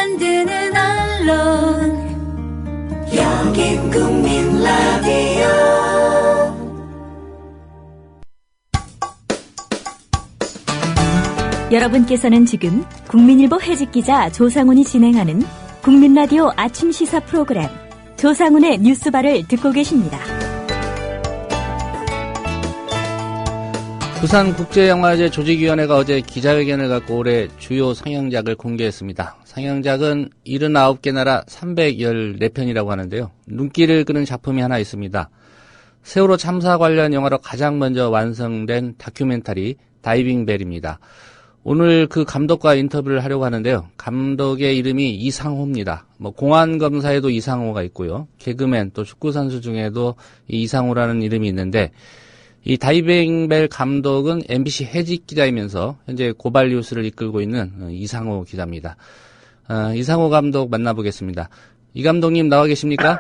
만드는 언론 여긴 국민 라디오. 여러분께서는 지금 국민일보 해직기자 조상훈이 진행하는 국민라디오 아침 시사 프로그램 조상훈의 뉴스바를 듣고 계십니다. 부산국제영화제 조직위원회가 어제 기자회견을 갖고 올해 주요 상영작을 공개했습니다. 상영작은 79개 나라 314편이라고 하는데요. 눈길을 끄는 작품이 하나 있습니다. 세월호 참사 관련 영화로 가장 먼저 완성된 다큐멘터리 다이빙벨입니다. 오늘 그 감독과 인터뷰를 하려고 하는데요. 감독의 이름이 이상호입니다. 공안검사에도 이상호가 있고요. 개그맨 또 축구선수 중에도 이상호라는 이름이 있는데 이 다이빙벨 감독은 MBC 해직 기자이면서 현재 고발 뉴스를 이끌고 있는 이상호 기자입니다. 이상호 감독 만나보겠습니다. 이 감독님 나와 계십니까?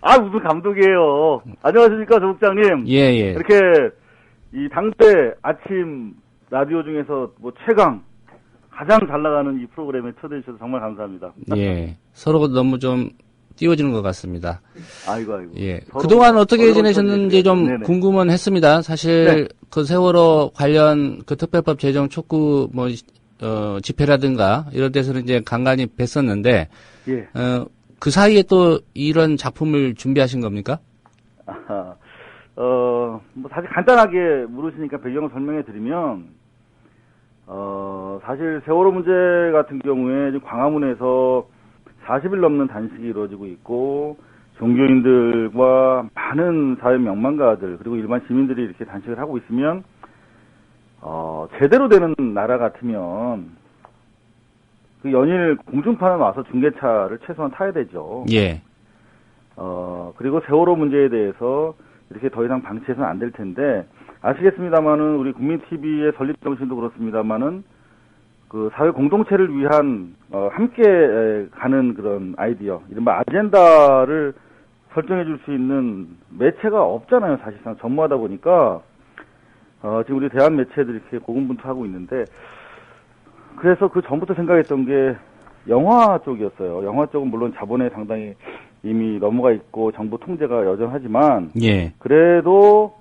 아, 무슨 감독이에요. 안녕하십니까, 조 국장님. 예. 이렇게 이 당대 아침 라디오 중에서 가장 잘 나가는 이 프로그램에 초대해 주셔서 정말 감사합니다. 예. 서로 너무 좀 띄워지는 것 같습니다. 아이고. 예. 그동안 어떻게 지내셨는지 좀 네네. 궁금은 했습니다. 사실 네. 그 세월호 관련 그 특별법 제정 촉구 집회라든가 이런 데서는 이제 간간히 뵀었는데 예. 그 사이에 또 이런 작품을 준비하신 겁니까? 사실 간단하게 물으시니까 배경을 설명해 드리면, 사실 세월호 문제 같은 경우에 지금 광화문에서 40일 넘는 단식이 이루어지고 있고, 종교인들과 많은 사회 명망가들, 그리고 일반 시민들이 이렇게 단식을 하고 있으면, 제대로 되는 나라 같으면, 그 연일 공중파에 와서 중계차를 최소한 타야 되죠. 예. 그리고 세월호 문제에 대해서 이렇게 더 이상 방치해서는 안 될 텐데, 아시겠습니다만은 우리 국민TV의 설립 정신도 그렇습니다만은 그 사회 공동체를 위한 함께 가는 그런 아이디어, 이른바 아젠다를 설정해 줄 수 있는 매체가 없잖아요. 사실상 전무하다 보니까 지금 우리 대한 매체들이 이렇게 고군분투하고 있는데, 그래서 그 전부터 생각했던 게 영화 쪽이었어요. 영화 쪽은 물론 자본에 상당히 이미 넘어가 있고 정부 통제가 여전하지만, 예. 그래도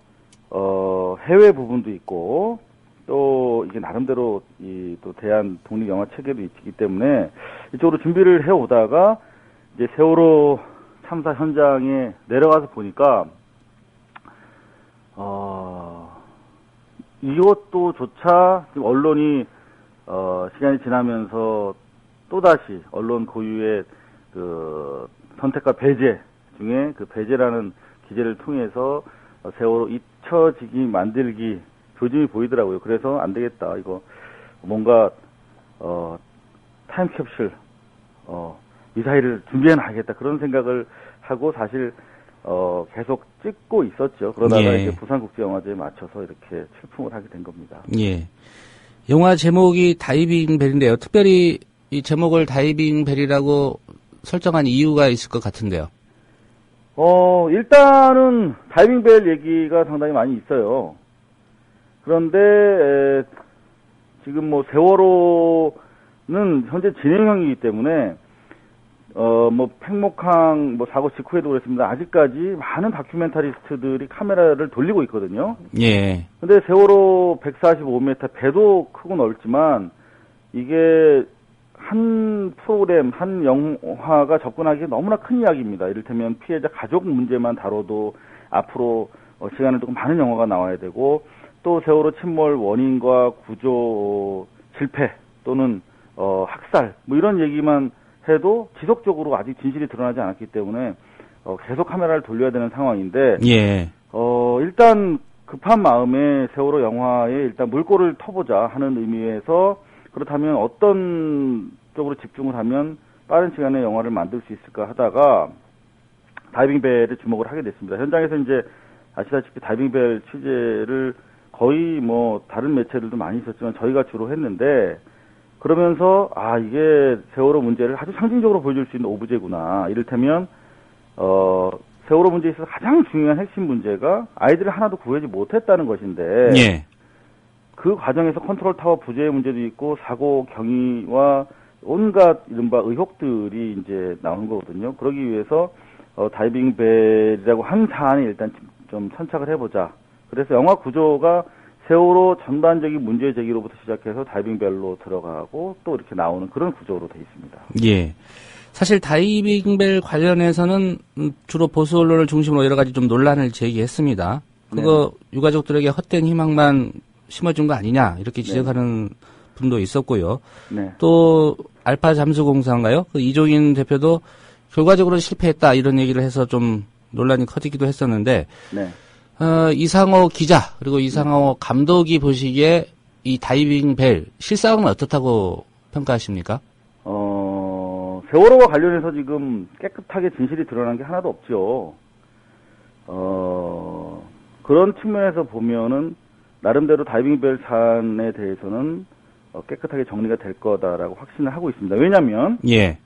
해외 부분도 있고 또 이게 나름대로 또 대한 독립 영화 체계도 있기 때문에 이쪽으로 준비를 해 오다가 이제 세월호 참사 현장에 내려가서 보니까 이것도조차 지금 언론이 시간이 지나면서 또다시 언론 고유의 그 선택과 배제 중에 그 배제라는 기제를 통해서 세월호 잊혀지기 만들기 조짐이 보이더라고요. 그래서 안 되겠다. 이거 뭔가 타임캡슐 미사일을 준비해 놔야겠다. 그런 생각을 하고 사실 계속 찍고 있었죠. 그러다가 예. 이제 부산국제영화제에 맞춰서 이렇게 출품을 하게 된 겁니다. 예. 영화 제목이 다이빙벨인데요. 특별히 이 제목을 다이빙벨이라고 설정한 이유가 있을 것 같은데요. 일단은 다이빙벨 얘기가 상당히 많이 있어요. 그런데 지금 세월호는 현재 진행형이기 때문에 팽목항 사고 직후에도 그랬습니다. 아직까지 많은 다큐멘터리스트들이 카메라를 돌리고 있거든요. 예. 근데 세월호 145m 배도 크고 넓지만 이게 한 프로그램, 한 영화가 접근하기 너무나 큰 이야기입니다. 이를테면 피해자 가족 문제만 다뤄도 앞으로 시간을 두고 많은 영화가 나와야 되고, 또 세월호 침몰 원인과 구조 실패 또는 학살 이런 얘기만 해도 지속적으로 아직 진실이 드러나지 않았기 때문에 계속 카메라를 돌려야 되는 상황인데, 예. 일단 급한 마음에 세월호 영화에 일단 물꼬를 터보자 하는 의미에서, 그렇다면 어떤 쪽으로 집중을 하면 빠른 시간에 영화를 만들 수 있을까 하다가 다이빙벨에 주목을 하게 됐습니다. 현장에서 이제 아시다시피 다이빙벨 취재를 거의 다른 매체들도 많이 있었지만 저희가 주로 했는데, 그러면서 이게 세월호 문제를 아주 상징적으로 보여줄 수 있는 오브제구나. 이를테면 세월호 문제에 있어서 가장 중요한 핵심 문제가 아이들을 하나도 구하지 못했다는 것인데, 예. 그 과정에서 컨트롤 타워 부재의 문제도 있고 사고 경위와 온갖 이른바 의혹들이 이제 나오는 거거든요. 그러기 위해서 다이빙벨이라고 한 사안에 일단 좀 선착을 해보자. 그래서 영화 구조가 세월호 전반적인 문제 제기로부터 시작해서 다이빙벨로 들어가고 또 이렇게 나오는 그런 구조로 돼 있습니다. 예. 사실 다이빙벨 관련해서는 주로 보수 언론을 중심으로 여러 가지 좀 논란을 제기했습니다. 그거 유가족들에게 헛된 희망만 심어준 거 아니냐 이렇게 지적하는 분도 있었고요. 네. 또 알파 잠수공사인가요? 그 이종인 대표도 결과적으로 실패했다 이런 얘기를 해서 좀 논란이 커지기도 했었는데 네. 이상호 기자 그리고 이상호 감독이 보시기에 이 다이빙벨 실상은 어떻다고 평가하십니까? 세월호와 관련해서 지금 깨끗하게 진실이 드러난 게 하나도 없죠. 그런 측면에서 보면은 나름대로 다이빙벨 사안에 대해서는 깨끗하게 정리가 될 거다라고 확신을 하고 있습니다. 왜냐하면 예.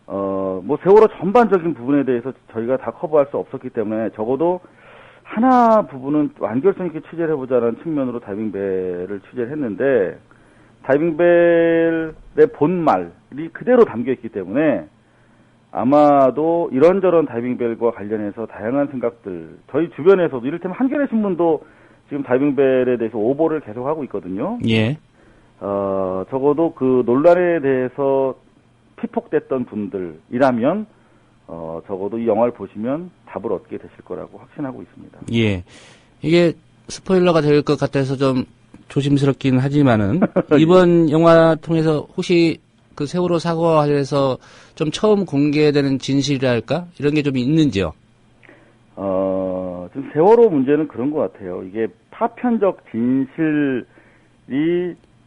뭐 세월호 전반적인 부분에 대해서 저희가 다 커버할 수 없었기 때문에 적어도 하나 부분은 완결성 있게 취재를 해보자는 측면으로 다이빙벨을 취재를 했는데 다이빙벨의 본말이 그대로 담겨있기 때문에 아마도 이런저런 다이빙벨과 관련해서 다양한 생각들 저희 주변에서도 이를테면 한겨레 신문도 지금 다이빙벨에 대해서 오보를 계속하고 있거든요. 예. 적어도 그 논란에 대해서 피폭됐던 분들이라면 적어도 이 영화를 보시면 답을 얻게 되실 거라고 확신하고 있습니다. 예. 이게 스포일러가 될 것 같아서 좀 조심스럽긴 하지만은 이번 영화 통해서 혹시 그 세월호 사고와 관련해서 좀 처음 공개되는 진실이랄까 이런 게 좀 있는지요? 지금 세월호 문제는 그런 것 같아요. 이게 파편적 진실이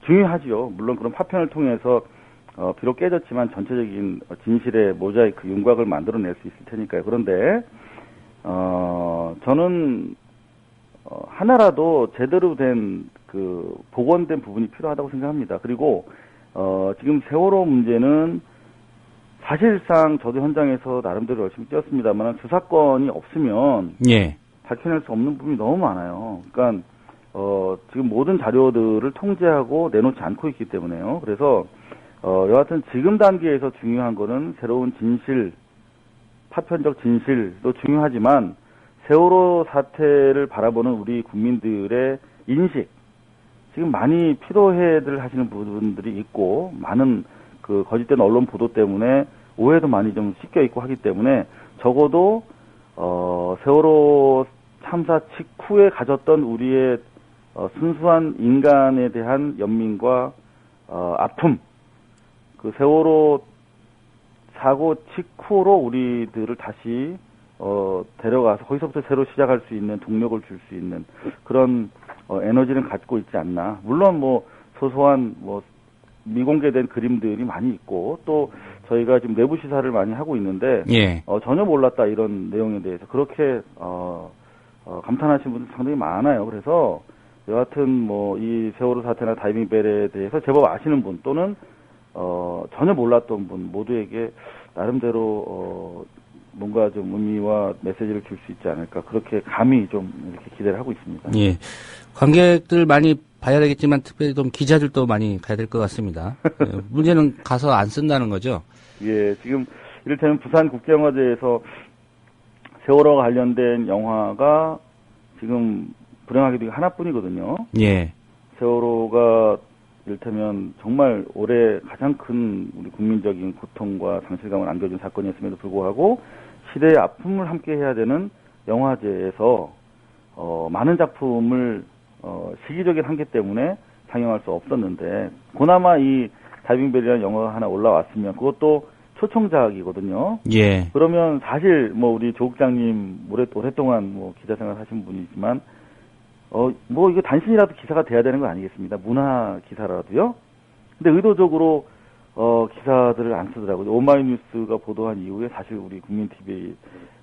중요하지요. 물론 그런 파편을 통해서 비록 깨졌지만 전체적인 진실의 모자이크 윤곽을 만들어낼 수 있을 테니까요. 그런데 저는 하나라도 제대로 된 그 복원된 부분이 필요하다고 생각합니다. 그리고 지금 세월호 문제는 사실상 저도 현장에서 나름대로 열심히 뛰었습니다만 수사권이 없으면 예. 밝혀낼 수 없는 부분이 너무 많아요. 그러니까 지금 모든 자료들을 통제하고 내놓지 않고 있기 때문에요. 그래서 여하튼 지금 단계에서 중요한 거는 새로운 진실, 파편적 진실도 중요하지만 세월호 사태를 바라보는 우리 국민들의 인식, 지금 많이 피로해들 하시는 부분들이 있고 많은 그 거짓된 언론 보도 때문에 오해도 많이 좀 씻겨 있고 하기 때문에 적어도 세월호 참사 직후에 가졌던 우리의 순수한 인간에 대한 연민과 아픔, 그 세월호 사고 직후로 우리들을 다시 데려가서 거기서부터 새로 시작할 수 있는 동력을 줄 수 있는 그런 에너지를 갖고 있지 않나. 물론 뭐 소소한 뭐 미공개된 그림들이 많이 있고 또 저희가 지금 내부 시사를 많이 하고 있는데 예. 전혀 몰랐다 이런 내용에 대해서 그렇게 감탄하시는 분들 상당히 많아요. 그래서 여하튼 뭐 이 세월호 사태나 다이빙벨에 대해서 제법 아시는 분 또는 전혀 몰랐던 분 모두에게 나름대로 뭔가 좀 의미와 메시지를 줄 수 있지 않을까 그렇게 감히 좀 이렇게 기대를 하고 있습니다. 예. 관객들 많이 봐야 되겠지만 특별히 좀 기자들도 많이 가야 될 것 같습니다. 예, 문제는 가서 안 쓴다는 거죠. 예, 지금 이를테면 부산국제영화제에서 세월호와 관련된 영화가 지금 불행하게도 하나뿐이거든요. 예. 세월호가 이를테면 정말 올해 가장 큰 우리 국민적인 고통과 상실감을 안겨준 사건이었음에도 불구하고 시대의 아픔을 함께 해야 되는 영화제에서 많은 작품을 시기적인 한계 때문에 상영할 수 없었는데 그나마 이 다이빙벨이라는 영화가 하나 올라왔으면 그것도 초청작이거든요. 예. 그러면 사실 뭐 우리 조 국장님 오랫동안 뭐 기자 생활 하신 분이지만 뭐 이거 단신이라도 기사가 돼야 되는 거 아니겠습니까? 문화 기사라도요. 근데 의도적으로 기사들을 안 쓰더라고요. 오마이뉴스가 보도한 이후에 사실 우리 국민TV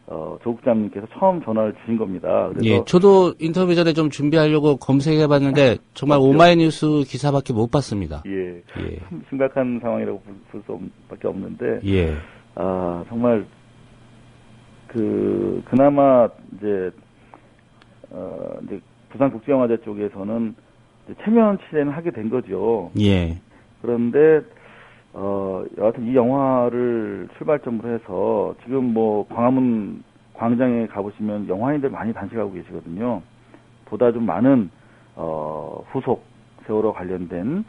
조 국장님께서 처음 전화를 주신 겁니다. 그래서 예, 저도 인터뷰 전에 좀 준비하려고 검색해봤는데 정말 오마이뉴스 기사밖에 못 봤습니다. 예, 예. 참 심각한 상황이라고 볼 수밖에 없는데 예. 정말 그나마 이제 부산국제영화제 쪽에서는 이제 체면 취재는 하게 된 거죠. 예. 그런데 여하튼 이 영화를 출발점으로 해서 지금 뭐 광화문 광장에 가보시면 영화인들 많이 단식하고 계시거든요. 보다 좀 많은 후속 세월호 관련된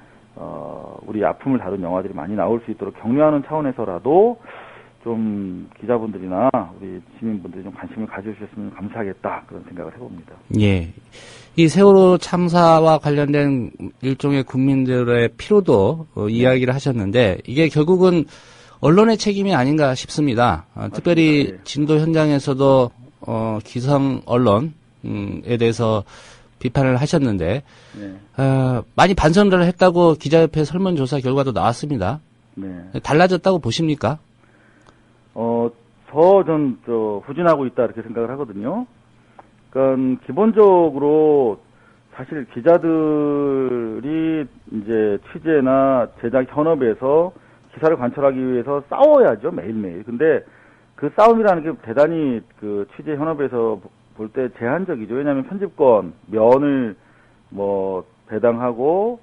우리 아픔을 다룬 영화들이 많이 나올 수 있도록 격려하는 차원에서라도 좀 기자분들이나 우리 시민분들이 좀 관심을 가져주셨으면 감사하겠다 그런 생각을 해봅니다. 예. 이 세월호 참사와 관련된 일종의 국민들의 피로도 이야기를 하셨는데 이게 결국은 언론의 책임이 아닌가 싶습니다. 특별히 예. 진도 현장에서도 기성 언론에 대해서 비판을 하셨는데 네. 많이 반성을 했다고 기자협회 설문조사 결과도 나왔습니다. 네. 달라졌다고 보십니까? 전 후진하고 있다 이렇게 생각을 하거든요. 그러니까 기본적으로 사실 기자들이 이제 취재나 제작 현업에서 기사를 관철하기 위해서 싸워야죠 매일매일. 근데 그 싸움이라는 게 대단히 그 취재 현업에서 볼 때 제한적이죠. 왜냐하면 편집권, 면을 뭐 배당하고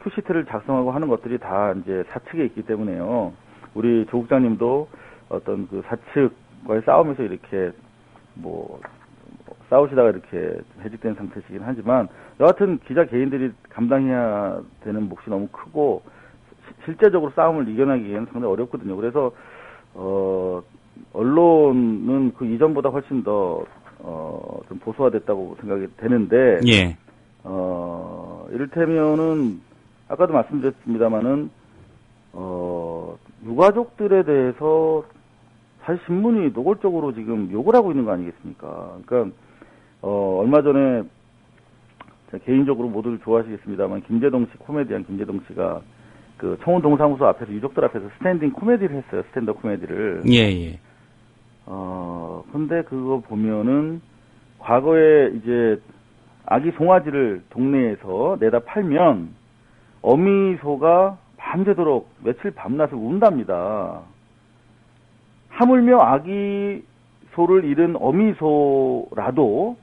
큐시트를 작성하고 하는 것들이 다 이제 사측에 있기 때문에요. 우리 조 국장님도 어떤 그 사측과의 싸움에서 이렇게 뭐 싸우시다가 이렇게 해직된 상태시긴 하지만 여하튼 기자 개인들이 감당해야 되는 몫이 너무 크고 실제적으로 싸움을 이겨나기에는 상당히 어렵거든요. 그래서 언론은 그 이전보다 훨씬 더 좀 보수화됐다고 생각이 되는데 예. 이를테면은 아까도 말씀드렸습니다마는 유가족들에 대해서 사실 신문이 노골적으로 지금 욕을 하고 있는 거 아니겠습니까? 그러니까 얼마 전에 개인적으로 모두를 좋아하시겠습니다.만 김재동 씨 코미디언 김재동 씨가 그 청운 동사무소 앞에서 유족들 앞에서 스탠딩 코미디를 했어요. 스탠드업 코미디를. 예. 근데 그거 보면은 과거에 이제 아기 송아지를 동네에서 내다 팔면 어미소가 밤새도록 며칠 밤낮을 운답니다. 하물며 아기 소를 잃은 어미소라도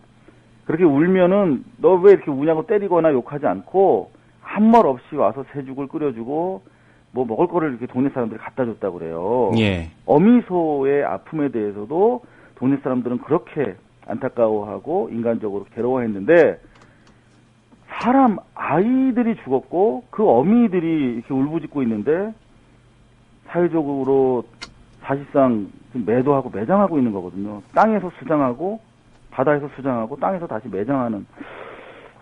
그렇게 울면은 너 왜 이렇게 우냐고 때리거나 욕하지 않고 한 말 없이 와서 새죽을 끓여주고 뭐 먹을 거를 이렇게 동네 사람들이 갖다 줬다고 그래요. 예. 어미소의 아픔에 대해서도 동네 사람들은 그렇게 안타까워하고 인간적으로 괴로워했는데 사람 아이들이 죽었고 그 어미들이 이렇게 울부짖고 있는데 사회적으로 사실상 매도하고 매장하고 있는 거거든요. 땅에서 수장하고 바다에서 수장하고 땅에서 다시 매장하는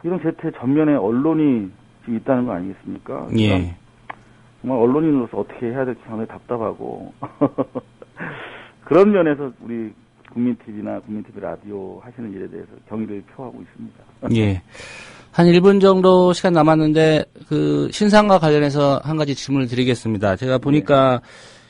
이런 재태 전면에 언론이 지금 있다는 거 아니겠습니까? 예. 정말 언론인으로서 어떻게 해야 될지 상당히 답답하고 그런 면에서 우리 국민TV나 국민TV 라디오 하시는 일에 대해서 경의를 표하고 있습니다. 예. 한 1분 정도 시간 남았는데 그 신상과 관련해서 한 가지 질문을 드리겠습니다. 제가 보니까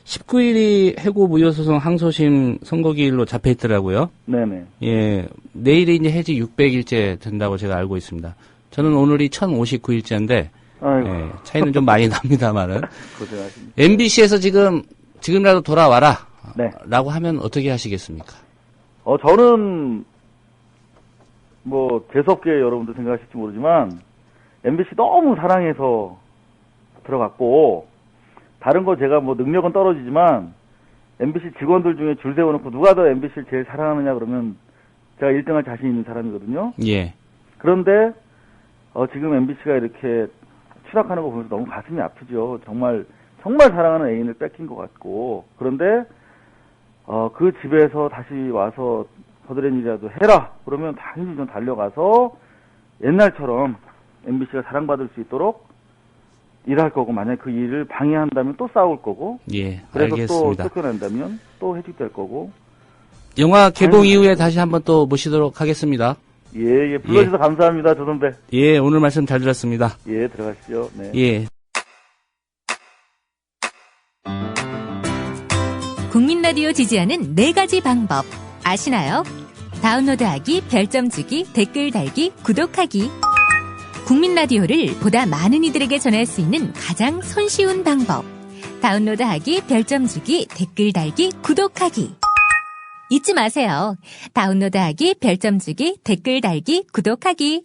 19일이 해고 무효소송 항소심 선고기일로 잡혀 있더라고요. 네네. 예. 내일이 이제 해지 600일째 된다고 제가 알고 있습니다. 저는 오늘이 1059일째인데 예, 차이는 좀 많이 납니다만은. 고생하십니다. MBC에서 지금이라도 돌아와라. 네. 라고 하면 어떻게 하시겠습니까? 저는 뭐 재수없게 여러분들 생각하실지 모르지만 MBC 너무 사랑해서 들어갔고 다른 거 제가 뭐 능력은 떨어지지만 MBC 직원들 중에 줄 세워놓고 누가 더 MBC를 제일 사랑하느냐 그러면 제가 1등할 자신 있는 사람이거든요. 예. 그런데 지금 MBC가 이렇게 추락하는 거 보면서 너무 가슴이 아프죠. 정말 사랑하는 애인을 뺏긴 것 같고. 그런데 그 집에서 다시 와서 거드렛 일이라도 해라. 그러면 당연히 좀 달려가서 옛날처럼 MBC가 사랑받을 수 있도록 일할 거고, 만약에 그 일을 방해한다면 또 싸울 거고. 예, 그래서 알겠습니다. 또 쫓겨난다면 또 해직될 거고. 영화 개봉 이후에 다시 한번 또 모시도록 하겠습니다. 예, 불러주셔서 감사합니다, 조 선배. 예, 오늘 말씀 잘 들었습니다. 예, 들어가시죠. 네. 예. 국민 라디오 지지하는 4가지 방법 아시나요? 다운로드하기, 별점 주기, 댓글 달기, 구독하기. 국민 라디오를 보다 많은 이들에게 전할 수 있는 가장 손쉬운 방법. 다운로드하기, 별점 주기, 댓글 달기, 구독하기. 잊지 마세요. 다운로드하기, 별점 주기, 댓글 달기, 구독하기.